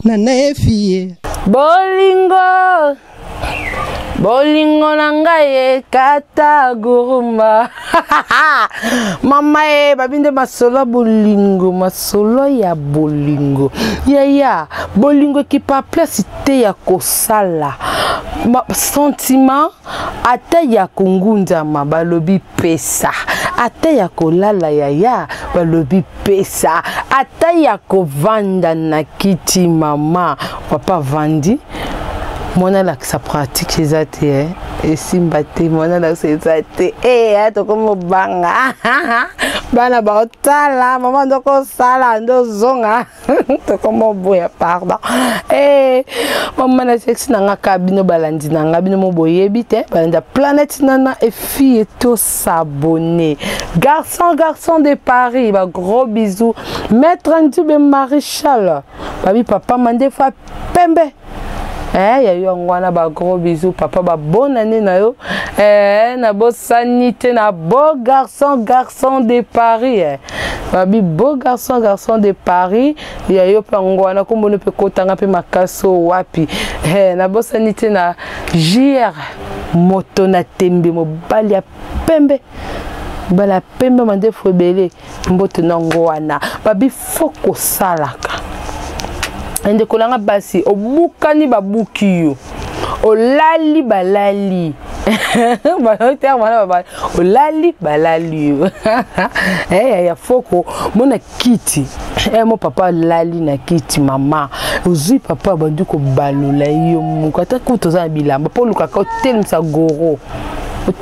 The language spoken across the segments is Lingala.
nana efie bolingo bolingo nangaye kata guruma mama babinde masolo bolingo masolo ya bolingo ya bolingo qui pa place te ya kosala sentiment ata ya kongundama balobi pesa ata ya kolala ya balobi pesa ata ya kovanda na kiti mama papa vandi mona la sa pratique chez ate et simbate mona la c'est ate to comme banga bana ba tala maman ndoko sala ndo zonga to comme boya pardon maman na sexe na kabino balandi na ngabino mo boyebi te balanda planète nana et fille to s'abonner garçon de Paris ba gros bisous maître Ndube Maréchal babi papa mande fa pembe ya yo ngwana ba gros bisous papa ba bonne année na yo na bo sanité na beau garçon de Paris babi beau garçon de Paris ya yo pa ngwana ko mona pe kotanga pe makaso wapi na bo sanité na JR moto na tembe mo bali ya pembe bala pembe mande fobele mbote na ngwana babi foko salaka ende kolanga basi obukani babuki yo olali balali olali balali yo ya foko mona kiti mo papa lali na kiti mama ozui papa bandu ko balola yo muko ata ko toza bilamba po luka ka telemisa goro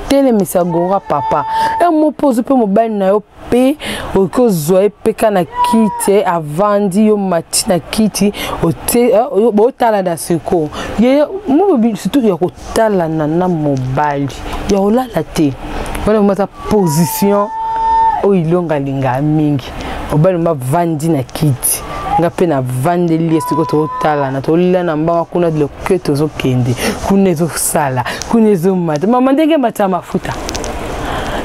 telemisa goro papa mo pose pe mo bali na yo pe oko zoe peka na kiti avandi yo mati na kiti o tala da seko ye mo surtout ya ko tala na mobali ya olala te wala mata position o ilonga linga mingi obali ma vandi na kiti nga pe na vande liye siko to tala na to lila na mbanga kuna de loketo zo kende kuna zo sala kuna zo mata mama ndenge mata mafuta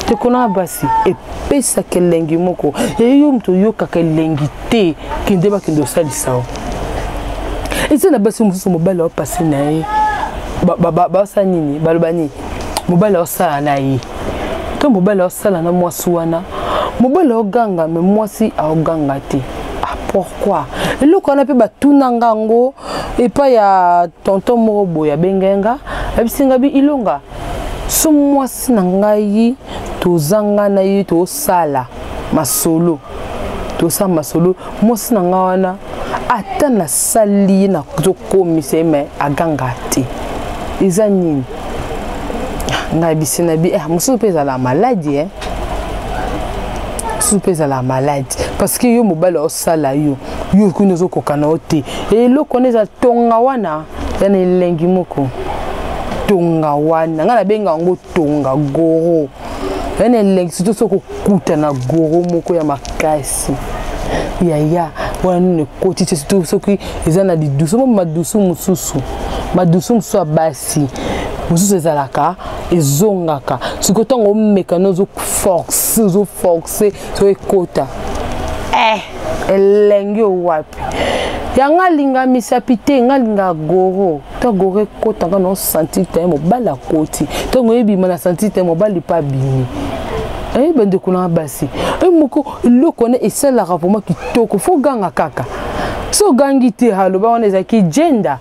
te kona basi e pesa kelengi moko yo mto yo kakelengi te kinde ba kindo salisa o ese na basi mususu mobala o passer na ye ba sa nini balobani mobala o sala na ye to mobala o sala na mwasi wana mobala o ganga me mwasi a ganga te. Pourquoi? Et le qu'on a pu batunangango et pas ya tonton morobo ya bengenga et singabi ilonga so mwasi nangai to zanga na yi to sala masolo to sa masolo mwasi nanga wana ata na sali na zo komise me aganga te eza nini na bisina bi musu pesa la maladie pesa la maladie parce que yo mobala o sala yo kunezo kokana ote et lo koneza tonga wana yana elengi moko tonga wana ngana benga ngo tonga goro yana elengi surtout soko kuta na goro moko ya makasi ya wana ne koti surtout soki ezana di dusu mo madusu mususu basi mususu ezalaka ezongaka sikotongo mekano zo forcer so ekota elengi wapi yanga linga misapite ngalinga goro to gore kota ngano sentir te mo bala koti to ngoyebi mana sentir te mo bali pa bini bende kuna basi moko lo kone esala rapoma kitoko fo ganga kaka so gangi te halo ba wana ezaki gender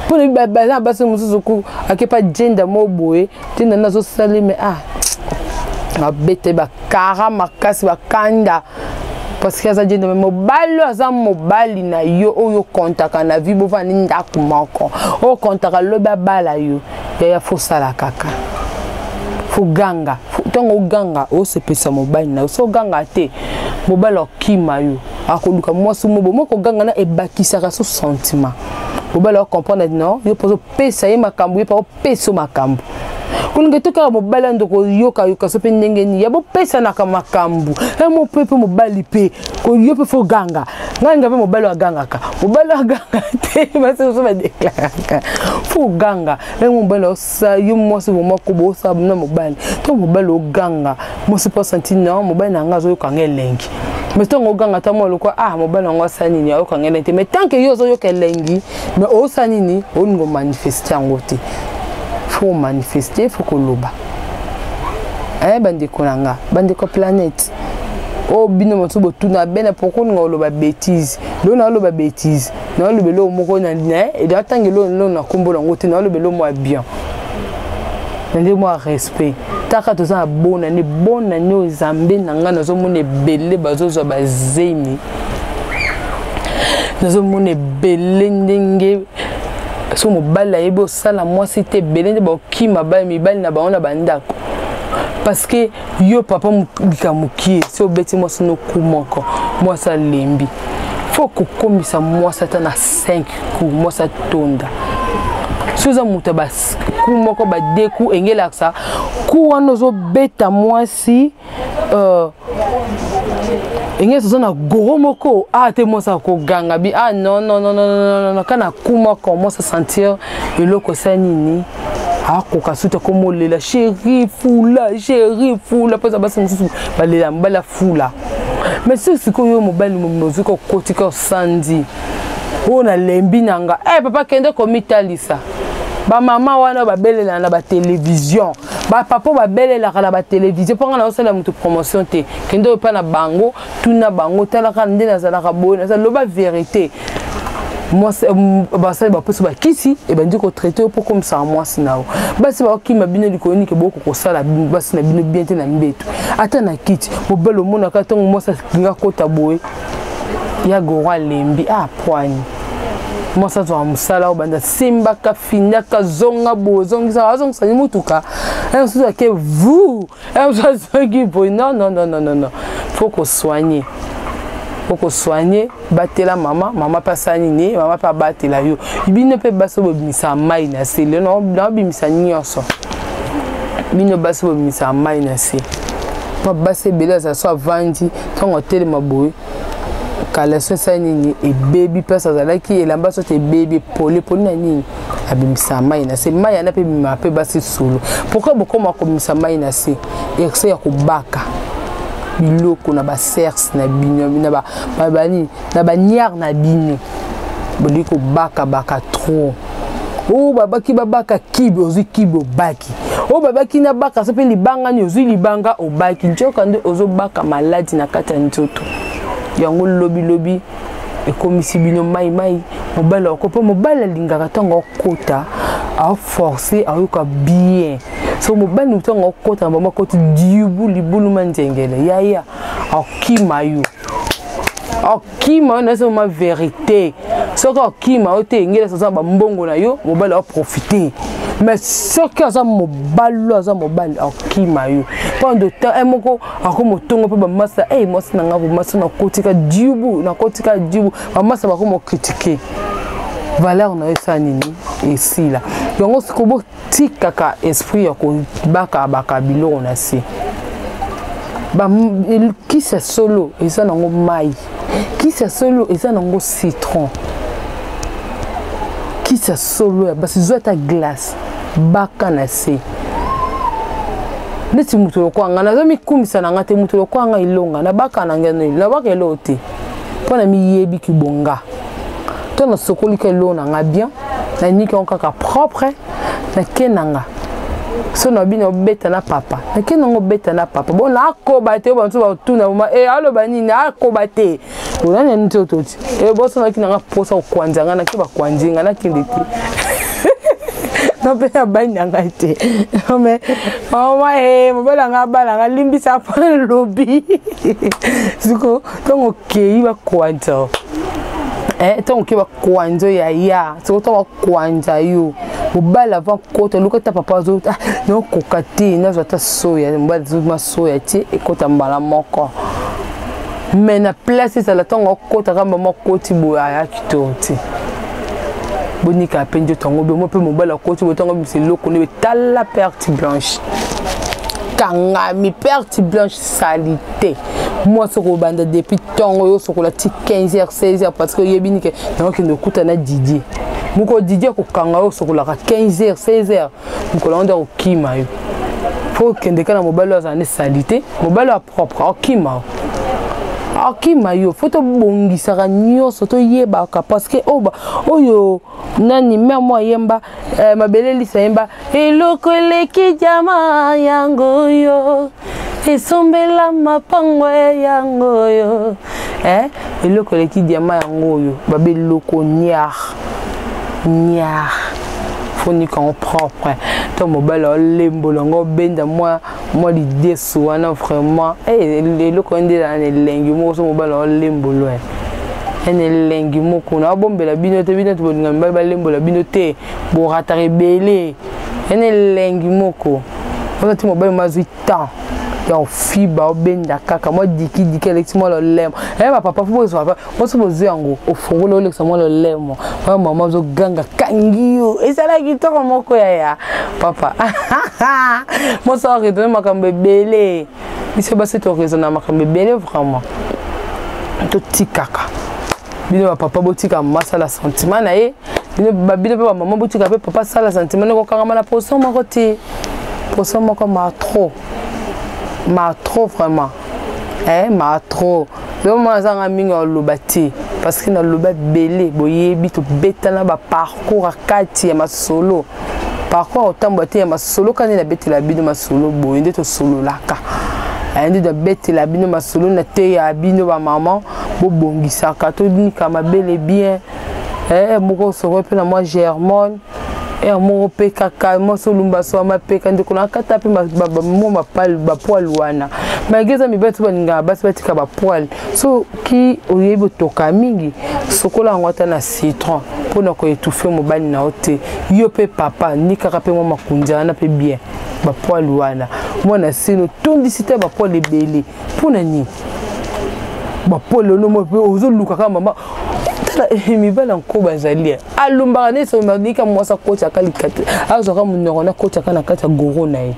pour les babana basi mususu ku akepa gender mo boye tena nazo salime abete ba kara makasi ba kanda parce que ça dit de mobile aza mobile na yo oyo kontaka na vie bo vani ndaku moko o kontaka lo babala yo ya fo sala kaka fo ganga tongo ganga o se pesa mobile na so ganga te mobile okima yo akoluka mwasi mobo moko ganga na ebakisaka so sentiment mobile o comprendre non yo pozo pesa ye makambu ye pa o peso makambu Kulinga toka mobali ndoko yoka yoka so pe ndenge ni ya bo pesa na kamakambu e mo pepe mobali pe ko yo pe fo ganga nganga pe mobali wa ganga ka mobali wa ganga te ba se so ba deklara fo ganga e mobali osa yo mo se mo ko bo sa na mobali to mobali o ganga mo se pas senti non mobali na nga zo yoka ngelengi mais to ngoganga ta mo lokwa mobali ngo sani ni yoka ngelengi mais tant que yo zo yoka lengi mais o sani ni o ngo manifester ngote faut manifester, faut que l'oba. Bandeko nanga, bandeko planète. Oh bino moto botuna bena pourquoi nga loba bêtise. Lo na loba bêtise. Na loba lo moko na ne et d'attendre lo na kombo na ngote na loba lo moi bien. Ndé moi respect. Taka to za bonne année au Zambie nanga nazo mone belé bazozo bazemi. Nazo mone belé ndenge so mobala yebo sala moi c'était belende ba ki mabali mibali na baona bandako parce que yo papa muki so beti moi sono kumoko moi ça lembi faut ko komisa moi ça na 5 coups moi ça tonda soza muta bas kumoko ba deku engela ça ku wana zo beta moi si Inge sozana goro moko te mo sa ko ganga bi non kana kuma commence à sentir eloko sanini ko kasuta komo lela chéri fula pesa basa mususu balela mbala fula mais c'est ko yo mobali momozi ko kotika sandi ona lembi nanga papa kende komitalisa ba mama wana ba belela na ba télévision ba papa ba belela na ba télévision pour na osala mutu promotion te kendo pa na bango tuna bango tala ka ndena za la kabona ça loba vérité moi ba ça ba poso ba kisi et ben ndiko traiter pour comme ça moi sinao ba se ba ki mabino likoni ke boko ko sala ba sina bino bien te na mbeto ata na kiti mo belo mona ka tongo moi ça kinga kota boy ya gora lembi poani moi ça doit musala obanda simba ka finda ka zonga bozongi ça ni mutuka on se dit que vous on se dit boy non faut qu'on soigne batela mama pasani ne mama pa batela yo bino pe baso bimisa mai na se le no bimisa nyonso bino baso bimisa mai na se pa base bela ça soit vandi ton hôtel maboy kala sosa nini et baby pesa zalaki elamba so te baby poli na nini abimisa mai na se mai na pe bima pe basi solo pourquoi beaucoup ma komisa mai na se exé ya kubaka biloko na ba serse na bino na ba bani na ba niar na bino boliko baka trop babaki babaka kibe ozi kibe obaki babaki na baka so pe libanga ni ozi libanga obaki nchoka nde ozo baka maladi na kata nzoto yango lobi e komisi bino mai mobala okopo mobala lingaka tango kota a forcer a yoka bien so mobala tango kota mama koti dibu libulu manjengele ya akima na so ma vérité so ka akima ote ngela so ba mbongo na yo mobala a profiter mais ce que ça mobalo za mobali akima yo pendant temps moko akomo tongo pe ba masa moi sina ngabo masa na kotika dibu masa ba komo critiquer valeur na esa nini ici là donc ce ko tikaka esprit ya ko baka biloko na si ba qui c'est solo esa nango mai qui c'est solo esa nango citron qui c'est solo ba si zo ta glace baka na se neti mutu lokwanga na zomi kumisa na ngate mutu lokwanga ilonga na baka na ngeno na baka elote pona mi yebi kibonga to na sokoli ke lo na nga bien na nika onka propre na kenanga so na bino beta na papa na kenanga beta na papa bon na akoba te ba nso ba tuna ma alo bani na akoba te ona nti ototi boso na kinanga posa okwanzanga na ke ba kwanzinga na kindeti non pe na bani nga te mais mobala nga bala nga limbisa pa lobby siko tongo kei ba kwanza tongo ke ba kwanzo ya siko tongo kwanza yo mobala va kota lokata papa zo no kokati na zota soya mbala zo ma soya ti ekota mbala moko mais na place ça la tongo kota kamba moko ti boya ya kitoti bonika penjo tongo be mo pe mobala ko tu botongo c'est loko ne tala perte blanche kanga mi perte blanche salité moi ce ko banda depuis tongo yo sokola ti 15h 16h parce que yebini ke donc ne kuta na Didier muko Didier ko kanga yo sokola 15h 16h muko la onda okima yo faut que ndeka na mobala za ne salité mobala propre okima yo faut to bongisa nyonso to yebaka parce que oyo nani memo yemba mabele lisa yemba eloko leki jama yango yo esombela mapango yango yo eloko leki jama yango yo babe loko nyar foni quand propre to mobile lembo longo benda moi l'idée soana vraiment eloko ndé na lengi mo so mobile lembo lo ene lengi mo kuna bombela bino te boninga mbala lembo la bino te bo rata rebele ene lengi moko on ti mobile ma 8 ans ya fiba obenda kaka moi diki eleximo lo lemo papa faut so papa moi so bozo yango ofungolo eleximo lo lemo maman zo ganga kangio ezala kitoko moko ya papa moi so redonner makambe belé bise ba c'est raisonner makambe belé vraiment to tikaka bino papa botika masala sentiment na ye bino ba maman botika pe papa sala sentiment ko kanga na poso moko ti poso moko ma trop vraiment ma trop le moment zanga minga lobati parce que na loba belé boyebi to betana ba parcours akati ya masolo parcours otambati ya masolo kana na betela bino masolo boyende to solo laka ende de betela bino masolo na te ya bino ba maman bo bongisa ka to nika mabele bien moko so pe na moi Germone mon pekaka mo so lumba so ma peka ndiko na kata pe mo mapal ba poil wana mageza mi betu baninga basi batika ba poil so ki oyebo toka mingi sokola ngota na citron pona ko étouffer mo bani na ote yo pe papa ni kaka pe mo makunja na pe bien ba poil wana mo na sino tondisite ba poil ebele pona ni ba poil no mo pe ozo luka kama mama mi bala nko bazali alumba ne so madika mwasa kocha kalikate azoka munoko na kocha kana kata goro na ye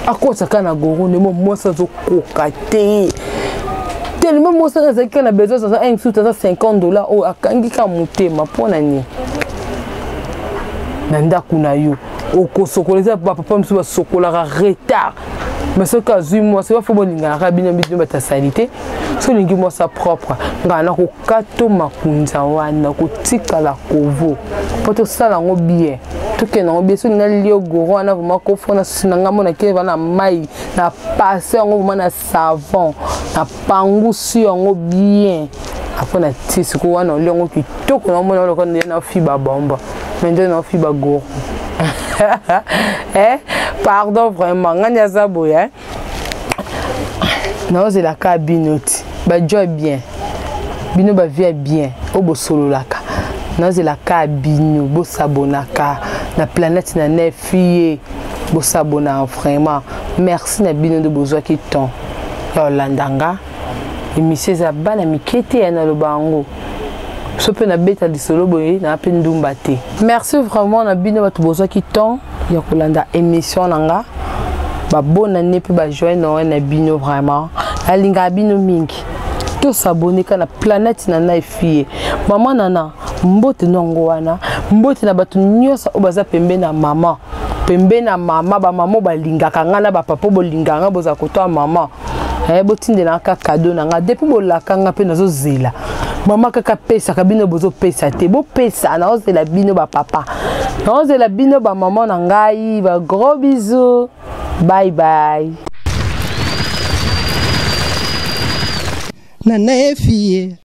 akocha kana goro ne mo mwasa zo kokate tellement mwasa na zaki na besoin ça un sou $50 o akangi ka mutema pona ni nanda kuna yo okosokoleza papa msuba sokola retard mais ce cas moi c'est pas faut bolinga rabina bino bata salité so lingi moi sa propre ngana ko kato makunza wana ko tika la kovo poto sala ngo bien to ke na bien so na lio goro wana vraiment ko fona sinanga mona ke bana mai na passer ngo mana savon na pangusi ngo bien apona tisi ko wana lio ngo kitoko na mona ko na fiba bomba maintenant na fiba goro pardon vraiment nganya zaboya non c'est la cabinoti ba joy bien bino ba vie bien obo solo laka non c'est la cabino bo sabonaka na planète na nefié bo sabona vraiment merci na bino de besoin qui ton ya landanga émission za bana mikete na lobango so pe na beta di solo boye na pe ndumba te merci vraiment na bino ba besoin qui ton ya kolanda émission nanga ba bonne année pe ba joindre na bino vraiment la linga bino mingi to s'abonner kana planète na na fie maman nana mbote nongo wana mbote na batu nyosa obaza pembe na mama ba mama ba linga kangana ba papa bo linga nga boza koto mama botinde na ka cadeau nanga depuis bo la kanga pe nazo zela mama kaka pesa kabino bozo pesa te bo pesa na ozela bino ba papa na ozela bino ba maman na ngai ba gros bisous bye bye Nana fille